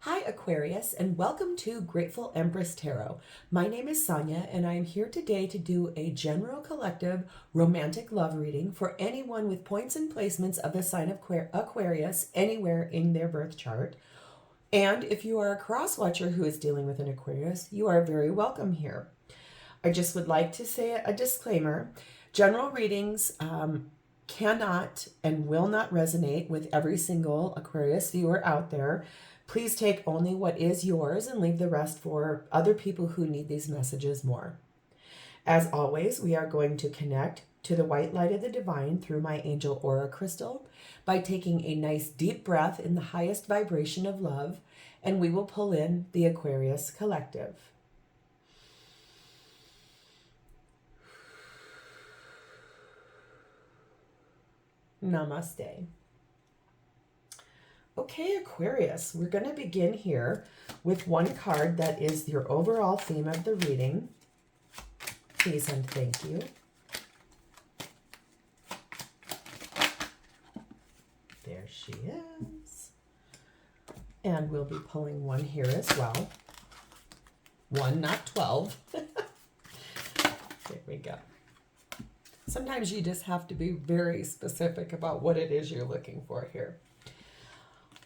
Hi Aquarius, and welcome to Grateful Empress Tarot. My name is Sonia and I am here today to do a general collective romantic love reading for anyone with points and placements of the sign of Aquarius anywhere in their birth chart. And if you are a cross watcher who is dealing with an Aquarius, you are very welcome here. I just would like to say a disclaimer. General readings cannot and will not resonate with every single Aquarius viewer out there. Please take only what is yours and leave the rest for other people who need these messages more. As always, we are going to connect to the white light of the divine through my angel aura crystal by taking a nice deep breath in the highest vibration of love, and we will pull in the Aquarius collective. Namaste. Okay, Aquarius, we're going to begin here with one card that is your overall theme of the reading. Please and thank you. There she is. And we'll be pulling one here as well. One, not 12. There we go. Sometimes you just have to be very specific about what it is you're looking for here.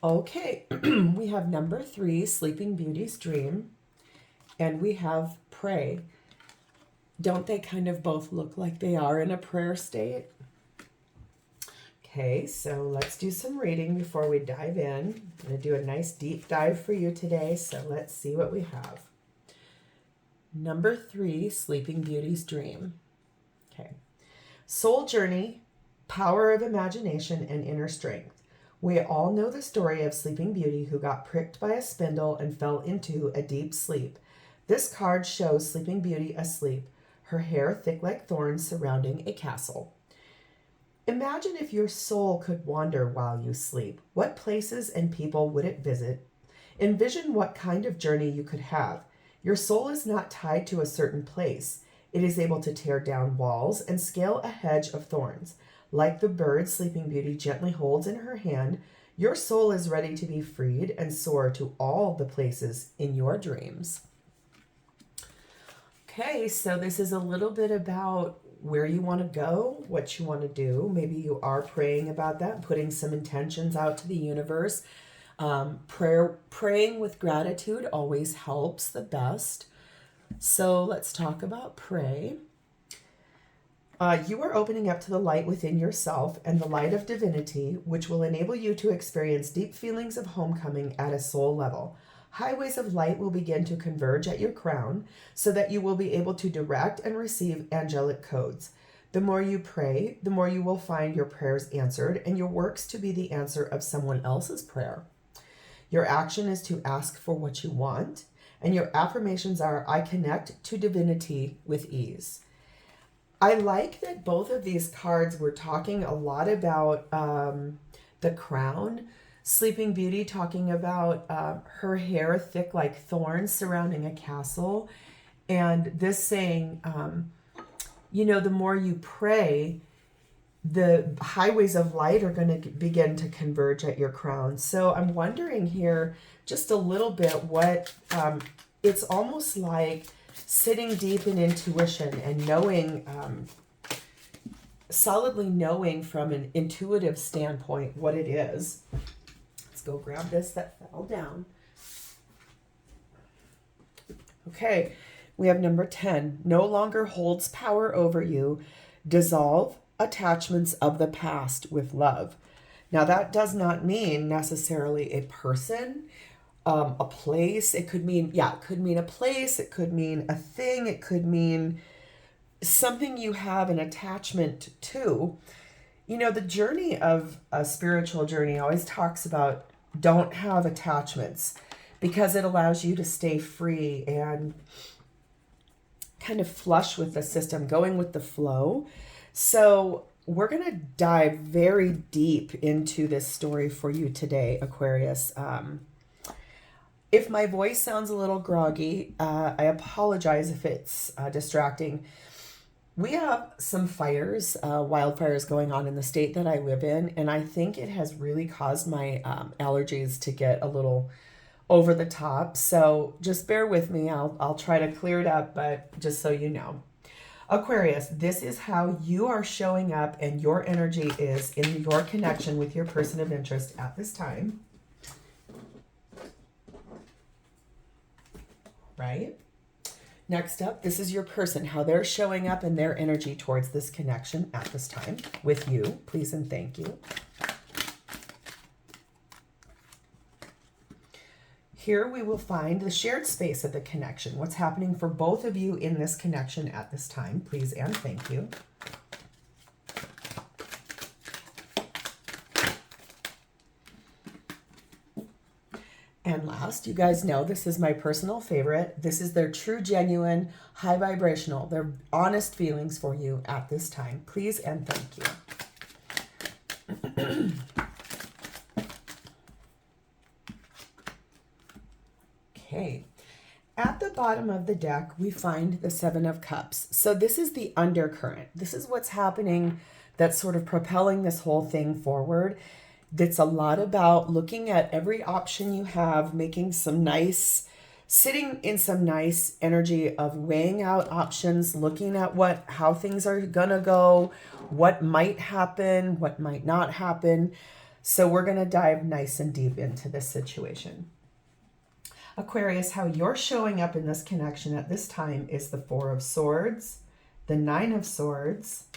Okay, we have number 3, Sleeping Beauty's Dream, and we have Pray. Don't they kind of both look like they are in a prayer state? Okay, so let's do some reading before we dive in. I'm going to do a nice deep dive for you today, so let's see what we have. Number 3, Sleeping Beauty's Dream. Okay, soul journey, power of imagination, and inner strength. We all know the story of Sleeping Beauty who got pricked by a spindle and fell into a deep sleep. This card shows Sleeping Beauty asleep, her hair thick like thorns surrounding a castle. Imagine if your soul could wander while you sleep. What places and people would it visit? Envision what kind of journey you could have. Your soul is not tied to a certain place. It is able to tear down walls and scale a hedge of thorns. Like the bird Sleeping Beauty gently holds in her hand, your soul is ready to be freed and soar to all the places in your dreams. Okay, so this is a little bit about where you want to go, what you want to do. Maybe you are praying about that, putting some intentions out to the universe. Praying with gratitude always helps the best. So let's talk about pray. You are opening up to the light within yourself and the light of divinity, which will enable you to experience deep feelings of homecoming at a soul level. Highways of light will begin to converge at your crown so that you will be able to direct and receive angelic codes. The more you pray, the more you will find your prayers answered and your works to be the answer of someone else's prayer. Your action is to ask for what you want, and your affirmations are, I connect to divinity with ease. I like that both of these cards were talking a lot about the crown. Sleeping Beauty talking about her hair thick like thorns surrounding a castle. And this saying, the more you pray, the highways of light are going to begin to converge at your crown. So I'm wondering here just a little bit what it's almost like sitting deep in intuition and knowing, solidly knowing from an intuitive standpoint what it is. Let's go grab this that fell down. Okay, we have number 10. No longer holds power over you. Dissolve attachments of the past with love. Now that does not mean necessarily a person, a place. It could mean, it could mean a place. It could mean a thing. It could mean something you have an attachment to. The journey of a spiritual journey always talks about don't have attachments because it allows you to stay free and kind of flush with the system, going with the flow. So we're going to dive very deep into this story for you today, Aquarius. If my voice sounds a little groggy, I apologize if it's distracting. We have some fires, wildfires going on in the state that I live in, and I think it has really caused my allergies to get a little over the top. So just bear with me. I'll try to clear it up, but just so you know. Aquarius, this is how you are showing up and your energy is in your connection with your person of interest at this time. Right? Next up, this is your person, how they're showing up and their energy towards this connection at this time with you. Please and thank you. Here we will find the shared space of the connection. What's happening for both of you in this connection at this time. Please and thank you. And last, you guys know this is my personal favorite. This is their true, genuine, high vibrational, their honest feelings for you at this time. Please and thank you. Okay. At the bottom of the deck, we find the Seven of Cups. So this is the undercurrent. This is what's happening that's sort of propelling this whole thing forward. That's a lot about looking at every option you have, making some nice, sitting in some nice energy of weighing out options, looking at how things are gonna go, what might happen, what might not happen. So we're gonna dive nice and deep into this situation. Aquarius, how you're showing up in this connection at this time is the Four of Swords, the Nine of Swords,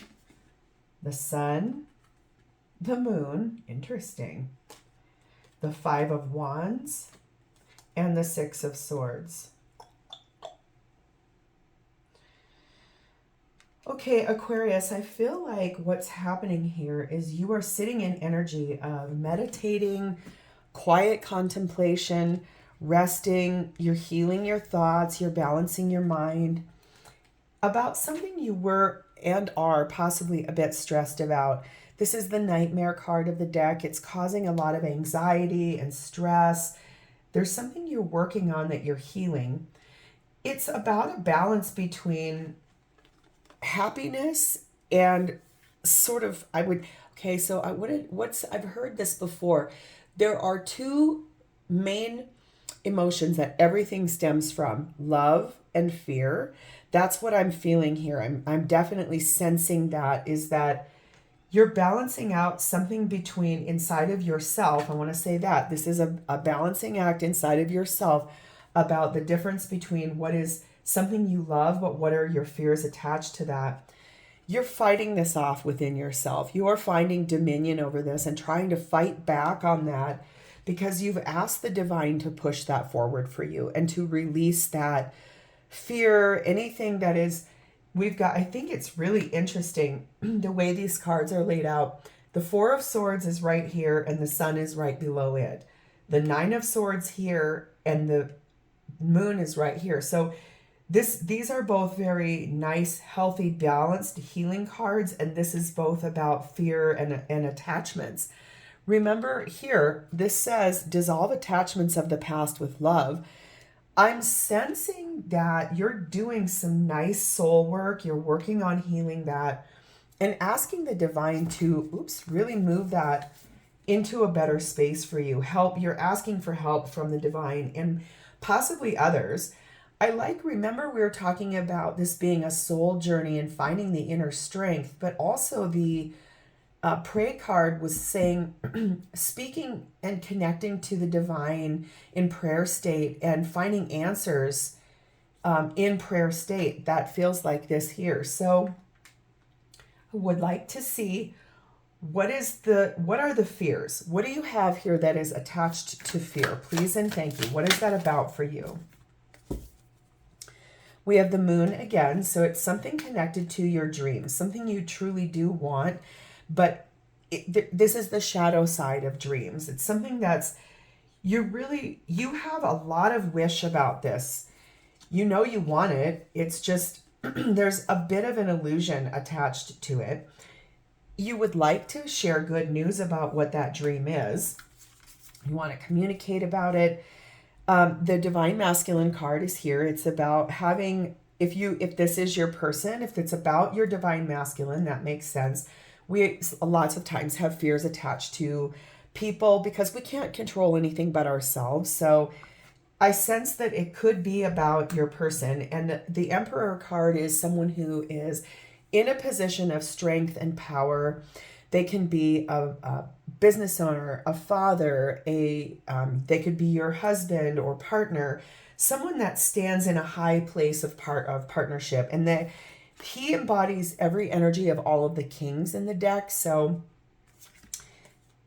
the Sun, the Moon, interesting, the Five of Wands, and the Six of Swords. Okay, Aquarius, I feel like what's happening here is you are sitting in energy of meditating, quiet contemplation, resting, you're healing your thoughts, you're balancing your mind about something you were and are possibly a bit stressed about. This is the Nightmare card of the deck. It's causing a lot of anxiety and stress. There's something you're working on that you're healing. It's about a balance between happiness and sort of, I've heard this before. There are two main emotions that everything stems from: love and fear. That's what I'm feeling here. I'm definitely sensing that you're balancing out something between inside of yourself. I want to say that this is a balancing act inside of yourself about the difference between what is something you love, but what are your fears attached to that. You're fighting this off within yourself. You are finding dominion over this and trying to fight back on that because you've asked the divine to push that forward for you and to release that fear, anything that is. I think it's really interesting the way these cards are laid out. The Four of Swords is right here and the Sun is right below it. The Nine of Swords here and the Moon is right here. So these are both very nice, healthy, balanced healing cards, and this is both about fear and attachments. Remember here, this says dissolve attachments of the past with love. I'm sensing that you're doing some nice soul work. You're working on healing that and asking the divine to, really move that into a better space for you. You're asking for help from the divine and possibly others. Remember we were talking about this being a soul journey and finding the inner strength, but also the pray card was saying speaking and connecting to the divine in prayer state and finding answers in prayer state. That feels like this here. So I would like to see what are the fears? What do you have here that is attached to fear? Please and thank you. What is that about for you? We have the Moon again. So it's something connected to your dreams, something you truly do want. But this is the shadow side of dreams. It's something that's, you have a lot of wish about this. You know you want it. It's just, there's a bit of an illusion attached to it. You would like to share good news about what that dream is. You want to communicate about it. The Divine Masculine card is here. It's about having, if this is your person, if it's about your Divine Masculine, that makes sense. We lots of times have fears attached to people because we can't control anything but ourselves. So I sense that it could be about your person. And the Emperor card is someone who is in a position of strength and power. They can be a business owner, a father, they could be your husband or partner, someone that stands in a high place of partnership, and that he embodies every energy of all of the kings in the deck. So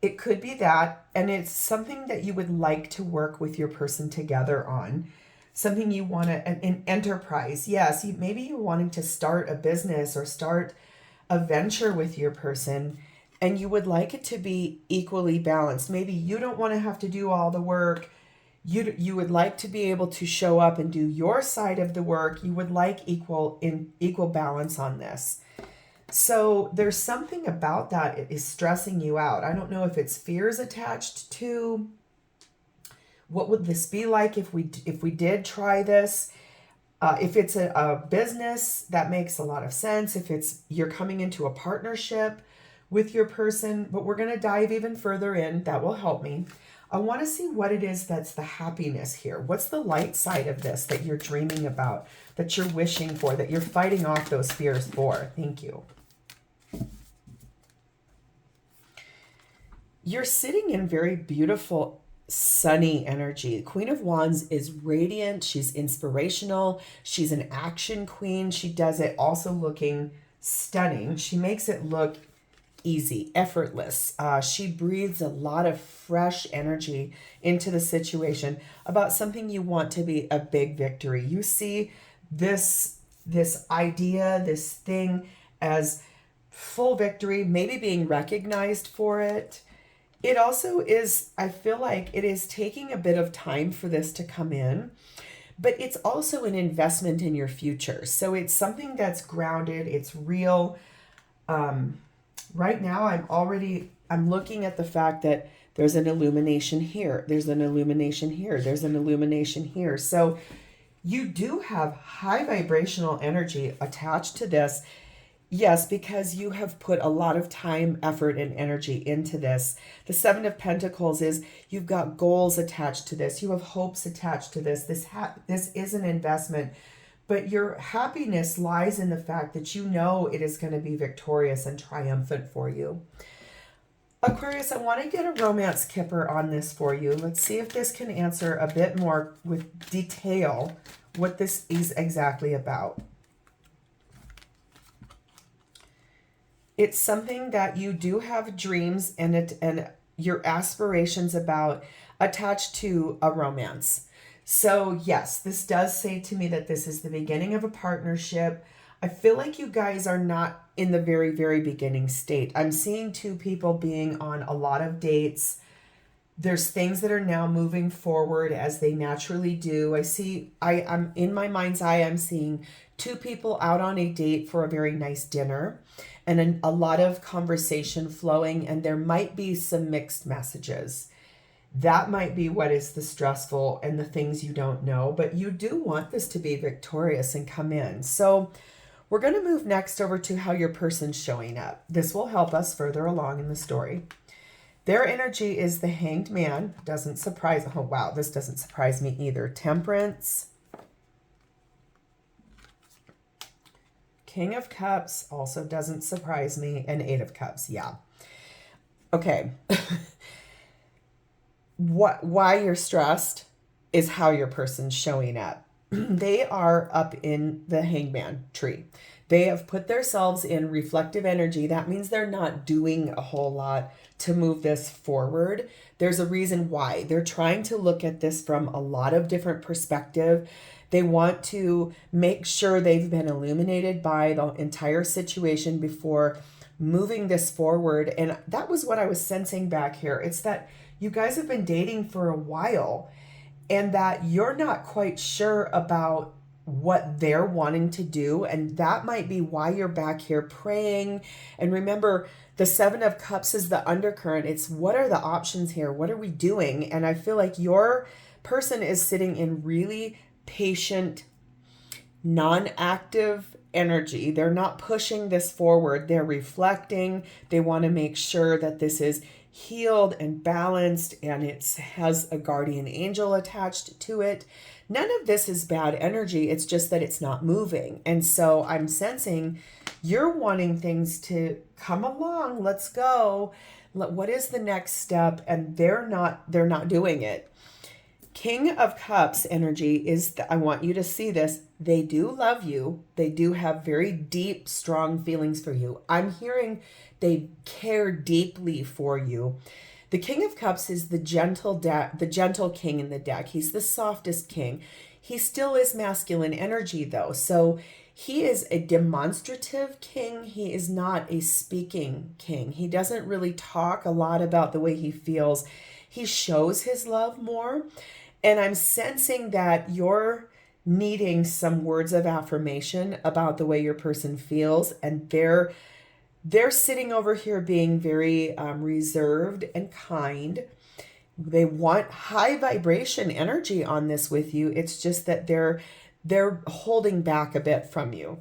it could be that, and it's something that you would like to work with your person together on. Something you want to, an enterprise. Yes, maybe you're wanting to start a business or start a venture with your person, and you would like it to be equally balanced. Maybe you don't want to have to do all the work. You would like to be able to show up and do your side of the work. You would like equal balance on this. So there's something about that it is stressing you out. I don't know if it's fears attached to what would this be like if we did try this. If it's a business, that makes a lot of sense. If it's you're coming into a partnership with your person, but we're going to dive even further in. That will help me. I want to see what it is that's the happiness here. What's the light side of this that you're dreaming about, that you're wishing for, that you're fighting off those fears for? Thank you. You're sitting in very beautiful, sunny energy. Queen of Wands is radiant. She's inspirational. She's an action queen. She does it also looking stunning. She makes it look easy, effortless. She breathes a lot of fresh energy into the situation about something you want to be a big victory. You see this idea, this thing as full victory, maybe being recognized for it. It also is, I feel like it is taking a bit of time for this to come in, but it's also an investment in your future. So it's something that's grounded, it's real. Right now, I'm looking at the fact that there's an illumination here, there's an illumination here, there's an illumination here. So you do have high vibrational energy attached to this. Yes, because you have put a lot of time, effort, and energy into this. The Seven of Pentacles is you've got goals attached to this. You have hopes attached to this. This is an investment. But your happiness lies in the fact that you know it is going to be victorious and triumphant for you. Aquarius, I want to get a romance kipper on this for you. Let's see if this can answer a bit more with detail what this is exactly about. It's something that you do have dreams and your aspirations about attached to a romance. So yes, this does say to me that this is the beginning of a partnership. I feel like you guys are not in the very, very beginning state. I'm seeing two people being on a lot of dates. There's things that are now moving forward as they naturally do. I'm in my mind's eye, I'm seeing two people out on a date for a very nice dinner and a lot of conversation flowing, and there might be some mixed messages. That might be what is the stressful and the things you don't know, but you do want this to be victorious and come in. So we're going to move next over to how your person's showing up. This will help us further along in the story. Their energy is the Hanged Man. Doesn't surprise, oh wow, this doesn't surprise me either. Temperance. King of Cups also doesn't surprise me. And Eight of Cups, yeah. Okay. Why you're stressed is how your person's showing up. They are up in the Hangman tree. They have put themselves in reflective energy. That means they're not doing a whole lot to move this forward. There's a reason why. They're trying to look at this from a lot of different perspectives. They want to make sure they've been illuminated by the entire situation before moving this forward. And that was what I was sensing back here. It's that you guys have been dating for a while and that you're not quite sure about what they're wanting to do. And that might be why you're back here praying. And remember, the Seven of Cups is the undercurrent. It's what are the options here? What are we doing? And I feel like your person is sitting in really patient, non-active energy. They're not pushing this forward. They're reflecting. They want to make sure that this is healed and balanced, and it has a guardian angel attached to it. None of this is bad energy. It's just that it's not moving. And so I'm sensing you're wanting things to come along. Let's go. What is the next step? And they're not doing it. King of Cups energy is, I want you to see this. They do love you. They do have very deep, strong feelings for you. I'm hearing they care deeply for you. The King of Cups is the gentle king in the deck. He's the softest king. He still is masculine energy though. So he is a demonstrative king. He is not a speaking king. He doesn't really talk a lot about the way he feels. He shows his love more. And I'm sensing that you're needing some words of affirmation about the way your person feels. And they're sitting over here being very reserved and kind. They want high vibration energy on this with you. It's just that they're holding back a bit from you.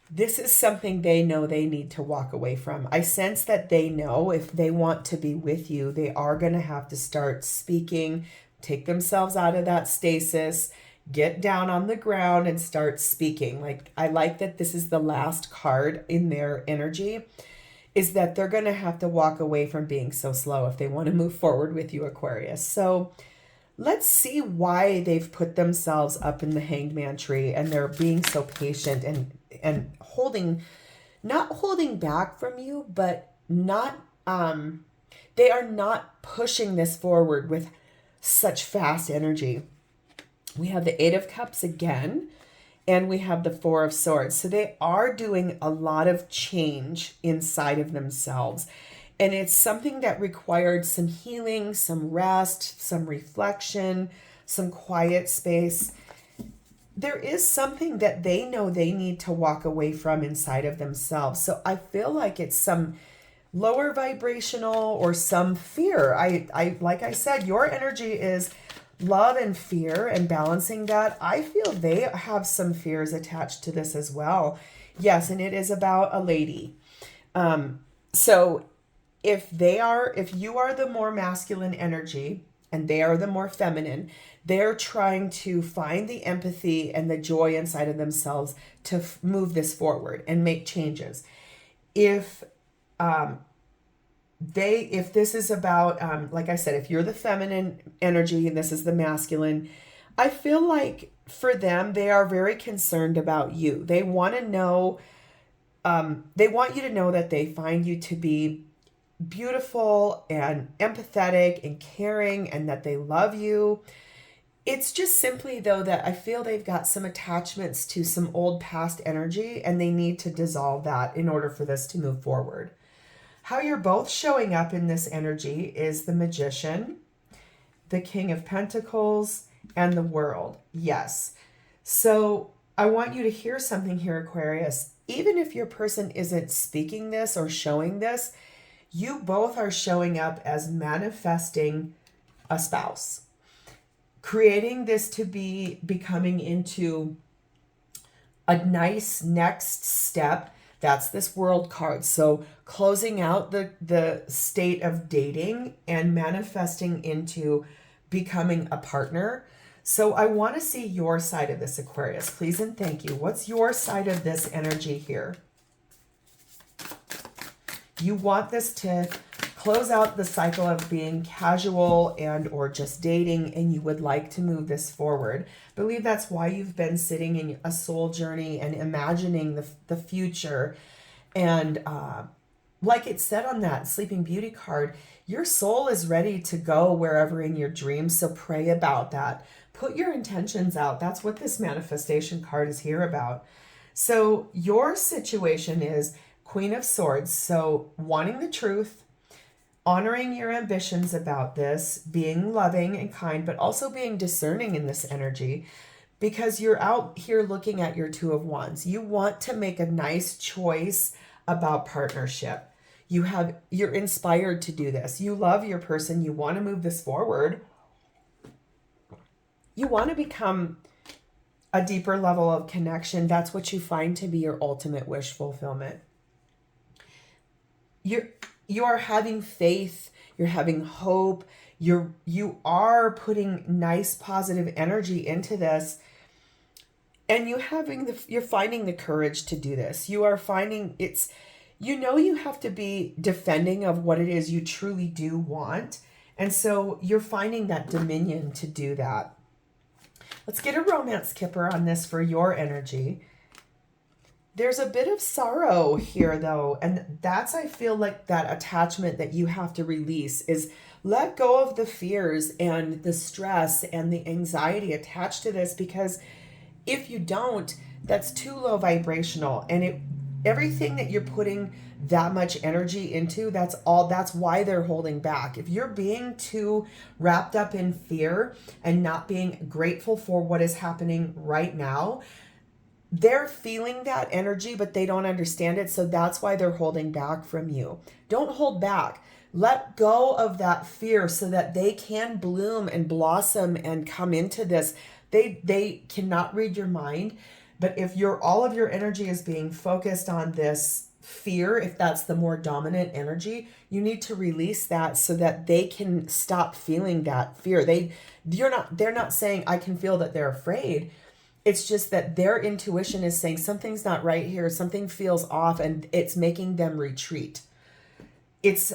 This is something they know they need to walk away from. I sense that they know if they want to be with you, they are going to have to start speaking, take themselves out of that stasis, get down on the ground and start speaking. Like, I like that this is the last card in their energy, is that they're going to have to walk away from being so slow if they want to move forward with you, Aquarius. So let's see why they've put themselves up in the Hanged Man tree and they're being so patient and not holding back from you, but not, they are not pushing this forward with such fast energy. We have the Eight of Cups again, and we have the Four of Swords. So they are doing a lot of change inside of themselves. And it's something that required some healing, some rest, some reflection, some quiet space. There is something that they know they need to walk away from inside of themselves. So I feel like it's some lower vibrational or some fear. I like I said, your energy is love and fear, and balancing that. I feel they have some fears attached to this as well. Yes, and it is about a lady. So if you are the more masculine energy and they are the more feminine, they're trying to find the empathy and the joy inside of themselves to move this forward and make changes. If this is about, like I said, if you're the feminine energy and this is the masculine, I feel like for them, they are very concerned about you. They want to know, they want you to know that they find you to be beautiful and empathetic and caring and that they love you. It's just simply though that I feel they've got some attachments to some old past energy and they need to dissolve that in order for this to move forward. How you're both showing up in this energy is the Magician, the King of Pentacles, and the World. Yes. So I want you to hear something here, Aquarius. Even if your person isn't speaking this or showing this, you both are showing up as manifesting a spouse, creating this to be becoming into a nice next step. That's this World card. So closing out the state of dating and manifesting into becoming a partner. So I want to see your side of this, Aquarius, please and thank you. What's your side of this energy here? You want this to close out the cycle of being casual and or just dating, and you would like to move this forward. I believe that's why you've been sitting in a soul journey and imagining the future. And like it said on that Sleeping Beauty card, your soul is ready to go wherever in your dreams. So pray about that. Put your intentions out. That's what this manifestation card is here about. So your situation is Queen of Swords. So wanting the truth, honoring your ambitions about this, being loving and kind, but also being discerning in this energy, because you're out here looking at your Two of Wands. You want to make a nice choice about partnership. You're inspired to do this. You love your person. You want to move this forward. You want to become a deeper level of connection. That's what you find to be your ultimate wish fulfillment. You are having faith You're having hope. You are putting nice positive energy into this, and you're finding the courage to do this. You are finding you have to be defending of what it is you truly do want. And so you're finding that dominion to do that. Let's get a romance kipper on this for your energy. There's a bit of sorrow here though. And that's, I feel like that attachment that you have to release is let go of the fears and the stress and the anxiety attached to this, because if you don't, that's too low vibrational, and everything that you're putting that much energy into, that's why they're holding back. If you're being too wrapped up in fear and not being grateful for what is happening right now, they're feeling that energy, but they don't understand it. So that's why they're holding back from you. Don't hold back. Let go of that fear so that they can bloom and blossom and come into this. They cannot read your mind, but if all of your energy is being focused on this fear, if that's the more dominant energy, you need to release that so that they can stop feeling that fear. They're not saying I can feel that they're afraid. It's just that their intuition is saying something's not right here, something feels off, and it's making them retreat. It's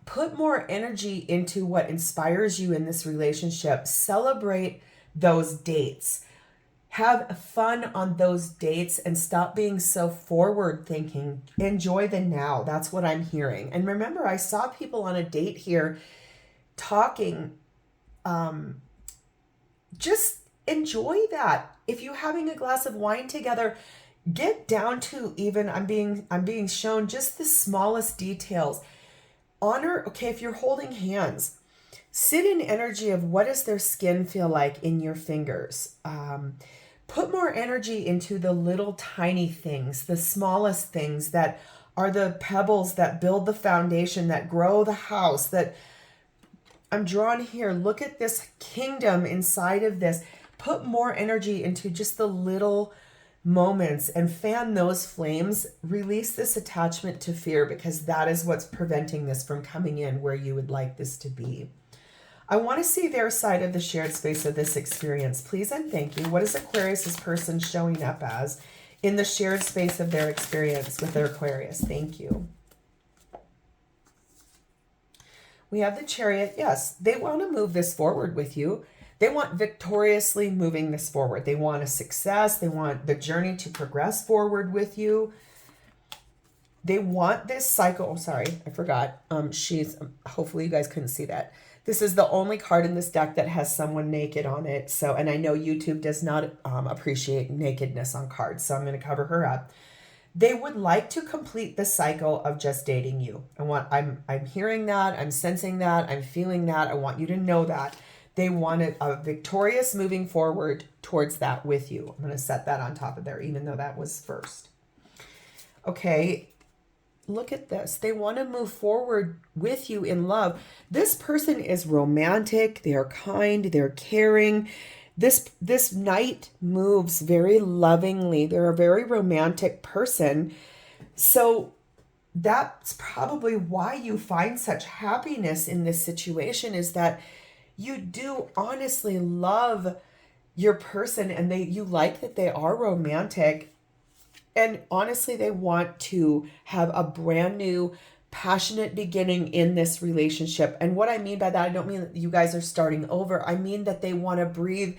put more energy into what inspires you in this relationship. Celebrate those dates. Have fun on those dates and stop being so forward thinking. Enjoy the now. That's what I'm hearing. And remember, I saw people on a date here talking. Just enjoy that. If you're having a glass of wine together, get down to even, I'm being shown just the smallest details. Honor, okay, if you're holding hands, sit in energy of what does their skin feel like in your fingers. Put more energy into the little tiny things, the smallest things that are the pebbles that build the foundation, that grow the house, that I'm drawn here. Look at this kingdom inside of this. Put more energy into just the little moments and fan those flames. Release this attachment to fear, because that is what's preventing this from coming in where you would like this to be. I want to see their side of the shared space of this experience. Please and thank you. What is Aquarius's person showing up as in the shared space of their experience with their Aquarius? Thank you. We have the Chariot. Yes, they want to move this forward with you. They want victoriously moving this forward. They want a success. They want the journey to progress forward with you. They want this cycle. Oh, sorry, I forgot. Hopefully you guys couldn't see that. This is the only card in this deck that has someone naked on it. So, and I know YouTube does not appreciate nakedness on cards, so I'm going to cover her up. They would like to complete the cycle of just dating you. I'm hearing that. I'm sensing that. I'm feeling that. I want you to know that. They wanted a victorious moving forward towards that with you. I'm going to set that on top of there, even though that was first. Okay. Look at this. They want to move forward with you in love. This person is romantic. They are kind. They're caring. This knight moves very lovingly. They're a very romantic person. So that's probably why you find such happiness in this situation, is that you do honestly love your person, and you like that they are romantic. And honestly, they want to have a brand new, passionate beginning in this relationship. And what I mean by that, I don't mean that you guys are starting over. I mean that they want to breathe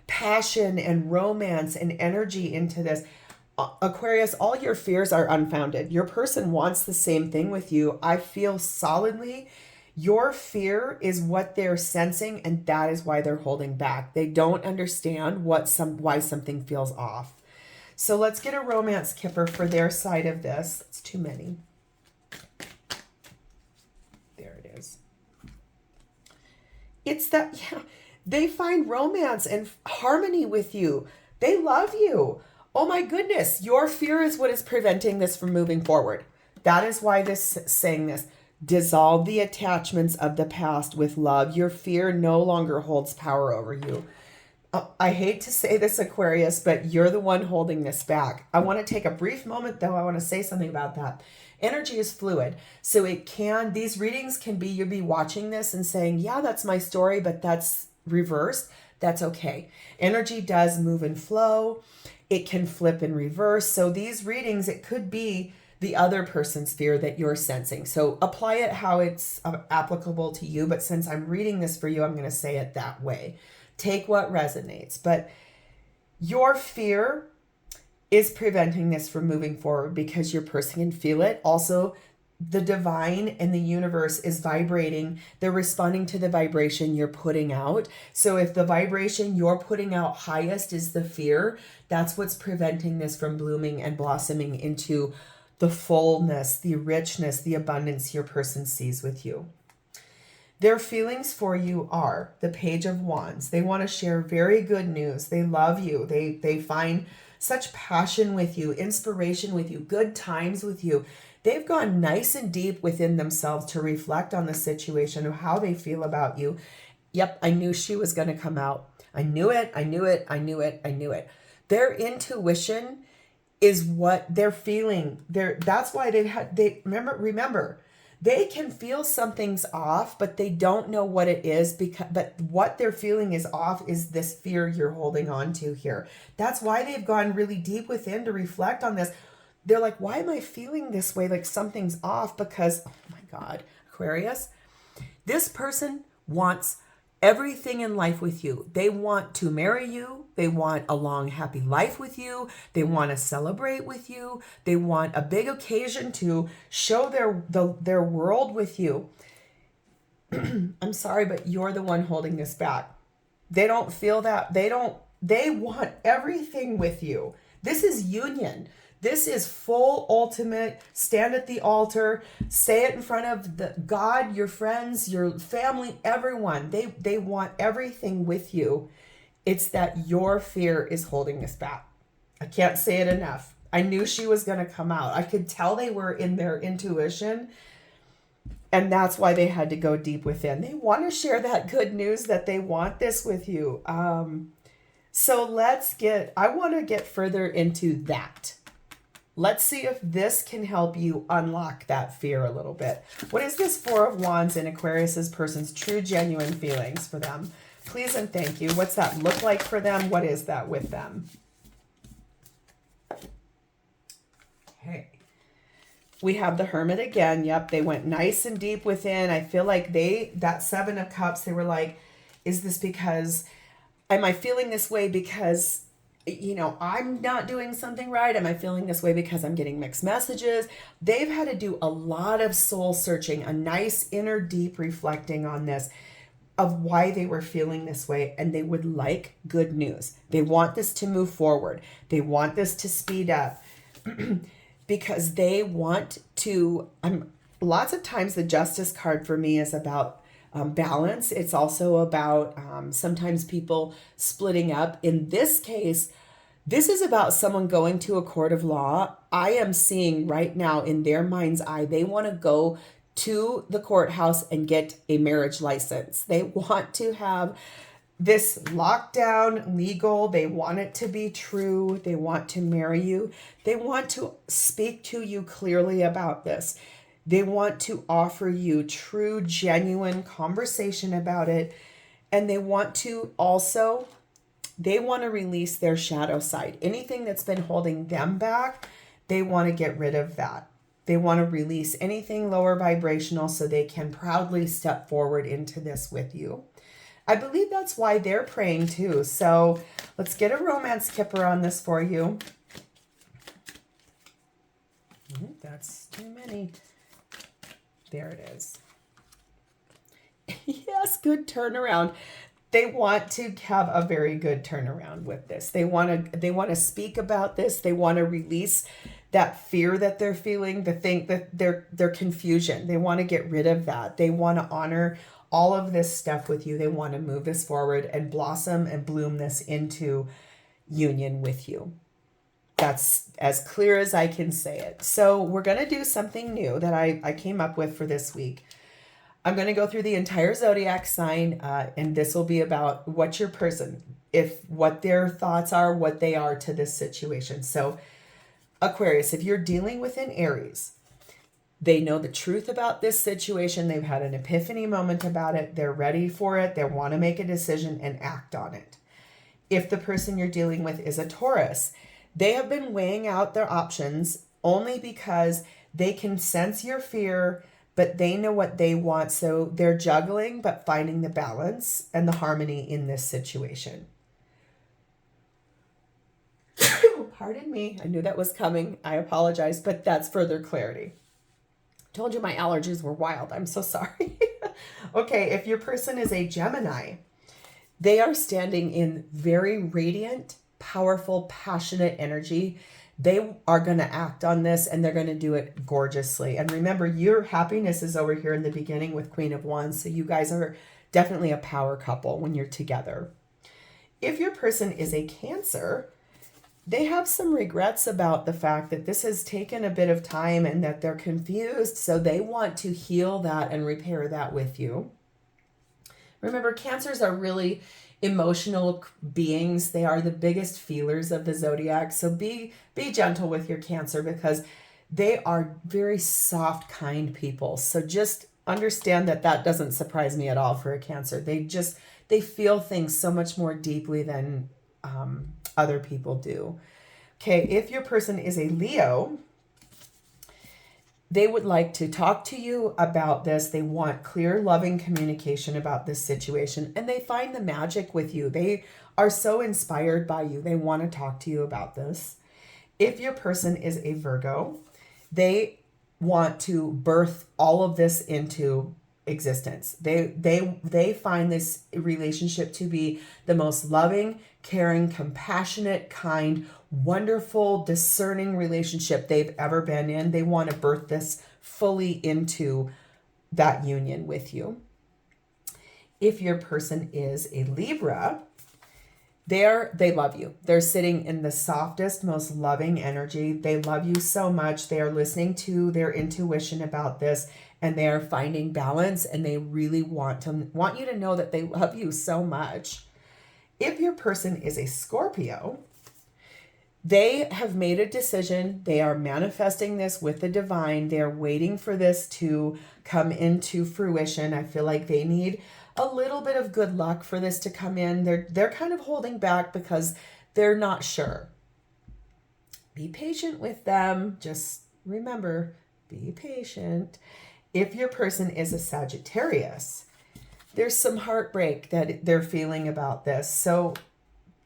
passion and romance and energy into this. Aquarius, all your fears are unfounded. Your person wants the same thing with you. I feel solidly your fear is what they're sensing, and that is why they're holding back. They don't understand why something feels off. So let's get a romance kipper for their side of this. It's too many. There it is. It's that, yeah, they find romance and harmony with you. They love you. Oh my goodness. Your fear is what is preventing this from moving forward. That is why this is saying this. Dissolve the attachments of the past with love. Your fear no longer holds power over you. I hate to say this, Aquarius, but you're the one holding this back. I want to take a brief moment, though. I want to say something about that. Energy is fluid. So these readings can be, you'll be watching this and saying, yeah, that's my story, but that's reversed. That's okay. Energy does move and flow. It can flip and reverse. So these readings, it could be the other person's fear that you're sensing. So apply it how it's applicable to you. But since I'm reading this for you, I'm going to say it that way. Take what resonates. But your fear is preventing this from moving forward because your person can feel it. Also, the divine and the universe is vibrating. They're responding to the vibration you're putting out. So if the vibration you're putting out highest is the fear, that's what's preventing this from blooming and blossoming into the fullness, the richness, the abundance your person sees with you. Their feelings for you are the Page of Wands. They want to share very good news. They love you. They find such passion with you, inspiration with you, good times with you. They've gone nice and deep within themselves to reflect on the situation of how they feel about you. Yep, I knew she was going to come out. I knew it. I knew it. I knew it. I knew it. Their intuition is what they're feeling. That's why remember, they can feel something's off, but they don't know what it is but what they're feeling is off is this fear you're holding on to here. That's why they've gone really deep within to reflect on this. They're like, why am I feeling this way? Like something's off because, oh my God, Aquarius, this person wants everything in life with you. They want to marry you. They want a long, happy life with you. They want to celebrate with you. They want a big occasion to show their world with you. I'm sorry, but you're the one holding this back. They don't feel that. They want everything with you. This is union. This is full, ultimate, stand at the altar, say it in front of God, your friends, your family, everyone. They want everything with you. It's that your fear is holding this back. I can't say it enough. I knew she was going to come out. I could tell they were in their intuition, and that's why they had to go deep within. They want to share that good news that they want this with you. So I want to get further into that. Let's see if this can help you unlock that fear a little bit. What is this Four of Wands in Aquarius's person's true, genuine feelings for them? Please and thank you. What's that look like for them? What is that with them? Okay. We have the Hermit again. Yep, they went nice and deep within. I feel like that Seven of Cups, they were like, is this because, am I feeling this way because I'm not doing something right? Am I feeling this way because I'm getting mixed messages? They've had to do a lot of soul searching, a nice inner deep reflecting on this of why they were feeling this way. And they would like good news. They want this to move forward. They want this to speed up because they want to, lots of times the Justice card for me is about balance. It's also about sometimes people splitting up. In this case, this is about someone going to a court of law. I am seeing right now in their mind's eye, they want to go to the courthouse and get a marriage license. They want to have this lockdown legal. They want it to be true. They want to marry you. They want to speak to you clearly about this. They want to offer you true, genuine conversation about it. And they want to release their shadow side. Anything that's been holding them back, they want to get rid of that. They want to release anything lower vibrational so they can proudly step forward into this with you. I believe that's why they're praying too. So let's get a romance kipper on this for you. That's too many. There it is. Yes, good turnaround. They want to have a very good turnaround with this. They want to speak about this. They want to release that fear that they're feeling, their confusion. They want to get rid of that. They want to honor all of this stuff with you. They want to move this forward and blossom and bloom this into union with you. That's as clear as I can say it. So we're going to do something new that I came up with for this week. I'm going to go through the entire zodiac sign, and this will be about what your person if what their thoughts are, what they are to this situation. So Aquarius, if you're dealing with an Aries, they know the truth about this situation. They've had an epiphany moment about it. They're ready for it. They want to make a decision and act on it. If the person you're dealing with is a Taurus, they have been weighing out their options only because they can sense your fear, but they know what they want. So they're juggling, but finding the balance and the harmony in this situation. Pardon me. I knew that was coming. I apologize, but that's further clarity. Told you my allergies were wild. I'm so sorry. Okay, if your person is a Gemini, they are standing in very radiant, powerful, passionate energy. They are going to act on this and they're going to do it gorgeously. And remember, your happiness is over here in the beginning with Queen of Wands. So you guys are definitely a power couple when you're together. If your person is a Cancer, they have some regrets about the fact that this has taken a bit of time and that they're confused. So they want to heal that and repair that with you. Remember, Cancers are really emotional beings. They are the biggest feelers of the zodiac. So be gentle with your Cancer because they are very soft, kind people. So just understand that that doesn't surprise me at all for a Cancer. They feel things so much more deeply than other people do. Okay, if your person is a Leo, they would like to talk to you about this. They want clear, loving communication about this situation, and they find the magic with you. They are so inspired by you. They want to talk to you about this. If your person is a Virgo, they want to birth all of this into existence. They find this relationship to be the most loving, caring, compassionate, kind, wonderful, discerning relationship they've ever been in. They want to birth this fully into that union with you. If your person is a Libra, they love you. They're sitting in the softest, most loving energy. They love you so much. They are listening to their intuition about this, and they are finding balance, and they really want you to know that they love you so much. If your person is a Scorpio, they have made a decision. They are manifesting this with the divine. They're waiting for this to come into fruition. I feel like they need a little bit of good luck for this to come in. They're kind of holding back because they're not sure. Be patient with them. Just remember, be patient. If your person is a Sagittarius, there's some heartbreak that they're feeling about this. So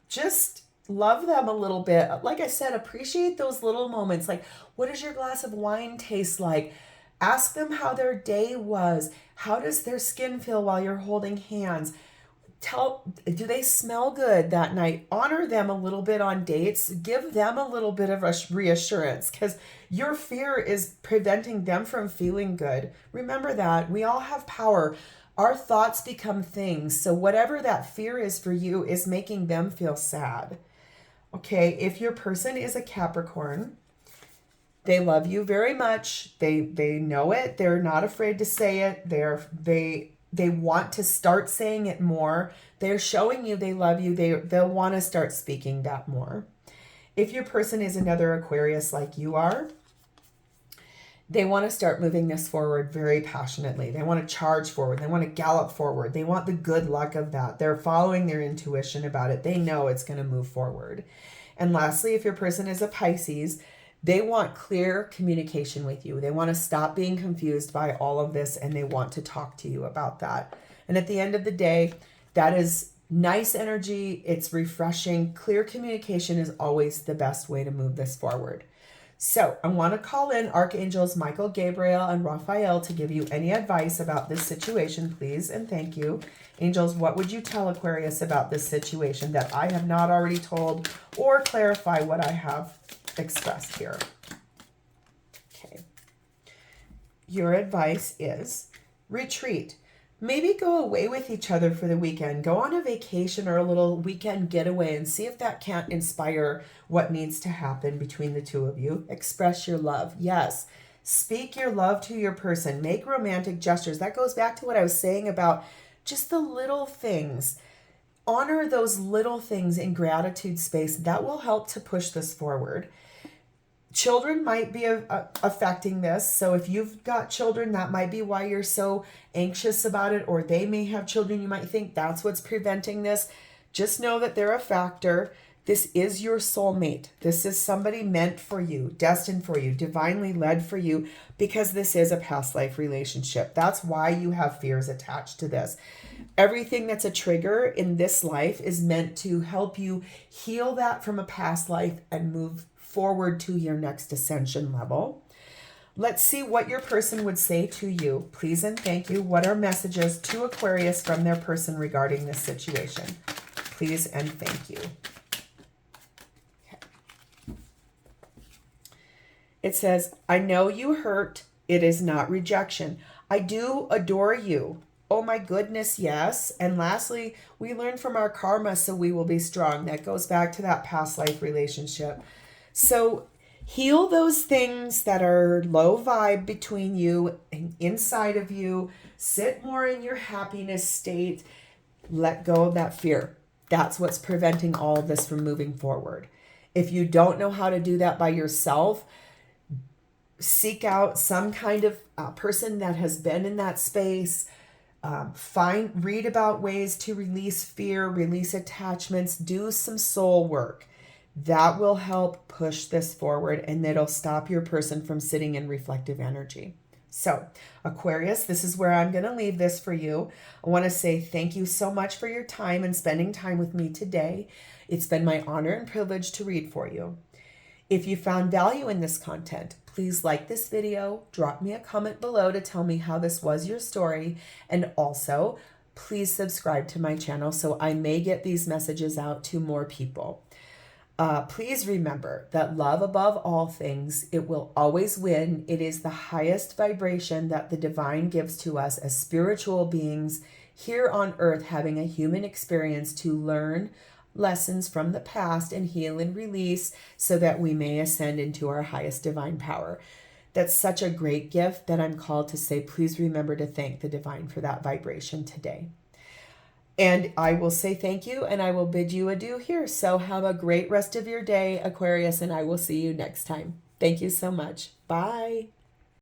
just love them a little bit. Like I said, appreciate those little moments. Like, what does your glass of wine taste like? Ask them how their day was. How does their skin feel while you're holding hands? Do they smell good that night? Honor them a little bit on dates. Give them a little bit of reassurance because your fear is preventing them from feeling good. Remember that. We all have power. Our thoughts become things. So whatever that fear is for you is making them feel sad. Okay, if your person is a Capricorn, they love you very much. They know it. They're not afraid to say it. They want to start saying it more. They're showing you they love you. They'll want to start speaking that more. If your person is another Aquarius like you are, they want to start moving this forward very passionately. They want to charge forward. They want to gallop forward. They want the good luck of that. They're following their intuition about it. They know it's going to move forward. And lastly, if your person is a Pisces, they want clear communication with you. They want to stop being confused by all of this, and they want to talk to you about that. And at the end of the day, that is nice energy. It's refreshing. Clear communication is always the best way to move this forward. So I want to call in Archangels Michael, Gabriel, and Raphael to give you any advice about this situation, please, and thank you. Angels, what would you tell Aquarius about this situation that I have not already told, or clarify what I have expressed here? Okay. Your advice is retreat. Maybe go away with each other for the weekend. Go on a vacation or a little weekend getaway and see if that can't inspire what needs to happen between the two of you. Express your love. Yes. Speak your love to your person. Make romantic gestures. That goes back to what I was saying about just the little things. honor those little things in gratitude space. That will help to push this forward. Children might be affecting this. So if you've got children, that might be why you're so anxious about it, or they may have children. You might think that's what's preventing this. Just know that they're a factor. This is your soulmate. This is somebody meant for you, destined for you, divinely led for you, because this is a past life relationship. That's why you have fears attached to this. Everything that's a trigger in this life is meant to help you heal that from a past life and move forward to your next ascension level. Let's see what your person would say to you. Please and thank you. What are messages to Aquarius from their person regarding this situation? Please and thank you. Okay. It says, I know you hurt. It is not rejection. I do adore you. Oh my goodness, yes. And lastly, we learn from our karma, so we will be strong. That goes back to that past life relationship. So heal those things that are low vibe between you and inside of you. Sit more in your happiness state. Let go of that fear. That's what's preventing all of this from moving forward. If you don't know how to do that by yourself, seek out some kind of person that has been in that space. Read about ways to release fear, release attachments, do some soul work. That will help push this forward, and it'll stop your person from sitting in reflective energy. So, Aquarius, this is where I'm going to leave this for you. I want to say thank you so much for your time and spending time with me today. It's been my honor and privilege to read for you. If you found value in this content, please like this video, drop me a comment below to tell me how this was your story, and also please subscribe to my channel so I may get these messages out to more people. Please remember that love above all things, it will always win. It is the highest vibration that the divine gives to us as spiritual beings here on earth, having a human experience to learn lessons from the past and heal and release so that we may ascend into our highest divine power. That's such a great gift that I'm called to say, please remember to thank the divine for that vibration today. And I will say thank you, and I will bid you adieu here. So have a great rest of your day, Aquarius, and I will see you next time. Thank you so much. Bye.